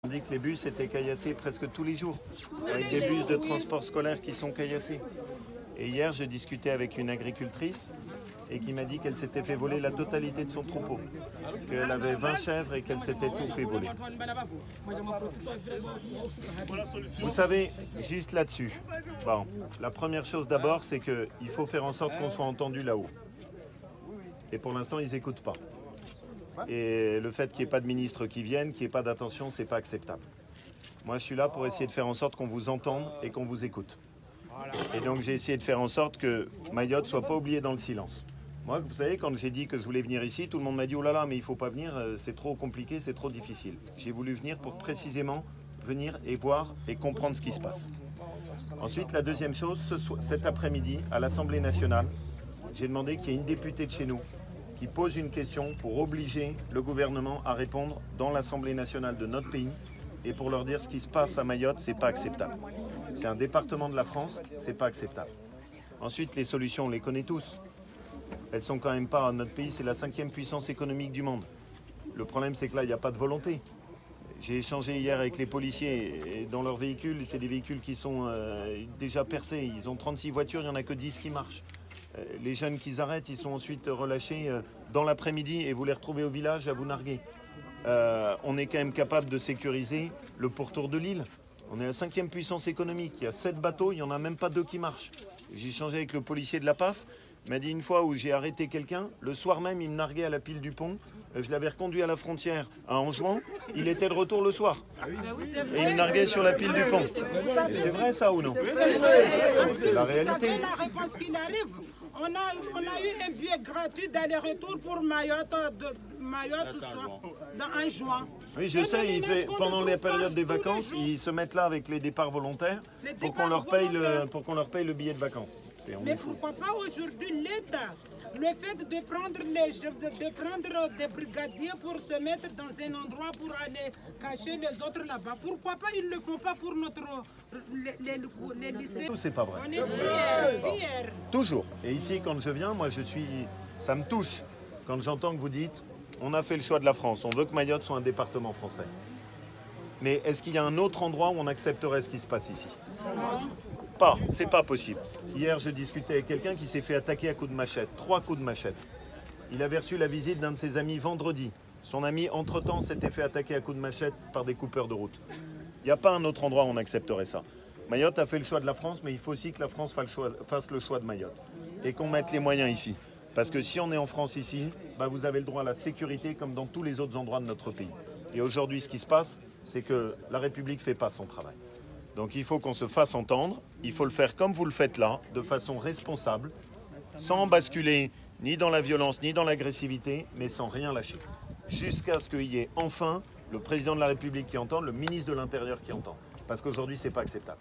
On dit que les bus étaient caillassés presque tous les jours, avec des bus de transport scolaire qui sont caillassés. Et hier, j'ai discuté avec une agricultrice et qui m'a dit qu'elle s'était fait voler la totalité de son troupeau, qu'elle avait 20 chèvres et qu'elle s'était tout fait voler. Vous savez, juste là-dessus, bon, la première chose d'abord, c'est qu'il faut faire en sorte qu'on soit entendu là-haut. Et pour l'instant, ils n'écoutent pas. Et le fait qu'il n'y ait pas de ministre qui vienne, qu'il n'y ait pas d'attention, c'est pas acceptable. Moi, je suis là pour essayer de faire en sorte qu'on vous entende et qu'on vous écoute. Et donc, j'ai essayé de faire en sorte que Mayotte ne soit pas oubliée dans le silence. Moi, vous savez, quand j'ai dit que je voulais venir ici, tout le monde m'a dit « Oh là là, mais il ne faut pas venir, c'est trop compliqué, c'est trop difficile ». J'ai voulu venir pour précisément venir et voir et comprendre ce qui se passe. Ensuite, la deuxième chose, cet après-midi, à l'Assemblée nationale, j'ai demandé qu'il y ait une députée de chez nous qui pose une question pour obliger le gouvernement à répondre dans l'Assemblée nationale de notre pays et pour leur dire ce qui se passe à Mayotte, c'est pas acceptable. C'est un département de la France, c'est pas acceptable. Ensuite, les solutions, on les connaît tous. Elles sont quand même pas, notre pays, c'est la 5e puissance économique du monde. Le problème, c'est que là, il n'y a pas de volonté. J'ai échangé hier avec les policiers et dans leurs véhicules, c'est des véhicules qui sont déjà percés. Ils ont 36 voitures, il n'y en a que 10 qui marchent. Les jeunes qu'ils arrêtent, ils sont ensuite relâchés dans l'après-midi et vous les retrouvez au village à vous narguer. On est quand même capable de sécuriser le pourtour de l'île. On est la 5e puissance économique. Il y a 7 bateaux, il n'y en a même pas 2 qui marchent. J'ai échangé avec le policier de la PAF. Il m'a dit une fois où j'ai arrêté quelqu'un, le soir même, il me narguait à la pile du pont. Je l'avais reconduit à la frontière à Anjouan. Il était de retour le soir. Et il me narguait sur la pile du pont. C'est vrai ça ou non? C'est la réalité. La réponse qu'il arrive. On a eu un billet gratuit d'aller-retour pour Mayotte, en juin. Oui, je sais, pendant les périodes des vacances, ils se mettent là avec les départs volontaires pour qu'on leur paye le billet de vacances. Mais pourquoi pas aujourd'hui l'État? Le fait de prendre des brigadiers pour se mettre dans un endroit pour aller cacher les autres là-bas, pourquoi pas ils ne le font pas pour les lycées? C'est pas vrai. On est fiers. Toujours. Et ici, quand je viens, moi, ça me touche quand j'entends que vous dites on a fait le choix de la France, on veut que Mayotte soit un département français. Mais est-ce qu'il y a un autre endroit où on accepterait ce qui se passe ici? Non. Pas, c'est pas possible. Hier, je discutais avec quelqu'un qui s'est fait attaquer à coups de machette, 3 coups de machette. Il avait reçu la visite d'un de ses amis vendredi. Son ami, entre-temps, s'était fait attaquer à coups de machette par des coupeurs de route. Il n'y a pas un autre endroit où on accepterait ça. Mayotte a fait le choix de la France, mais il faut aussi que la France fasse le choix de Mayotte. Et qu'on mette les moyens ici. Parce que si on est en France ici, bah vous avez le droit à la sécurité comme dans tous les autres endroits de notre pays. Et aujourd'hui, ce qui se passe, c'est que la République ne fait pas son travail. Donc il faut qu'on se fasse entendre, il faut le faire comme vous le faites là, de façon responsable, sans basculer ni dans la violence ni dans l'agressivité, mais sans rien lâcher. Jusqu'à ce qu'il y ait enfin le président de la République qui entende, le ministre de l'Intérieur qui entend. Parce qu'aujourd'hui, ce n'est pas acceptable.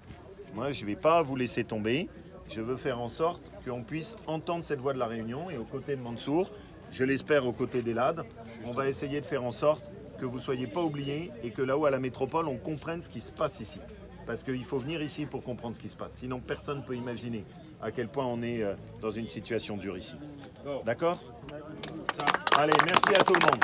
Moi, je ne vais pas vous laisser tomber. Je veux faire en sorte qu'on puisse entendre cette voix de la Réunion et aux côtés de Mansour, je l'espère aux côtés d'Elad, on va essayer de faire en sorte que vous ne soyez pas oubliés et que là-haut à la métropole, on comprenne ce qui se passe ici. Parce qu'il faut venir ici pour comprendre ce qui se passe. Sinon, personne ne peut imaginer à quel point on est dans une situation dure ici. D'accord? Allez, merci à tout le monde.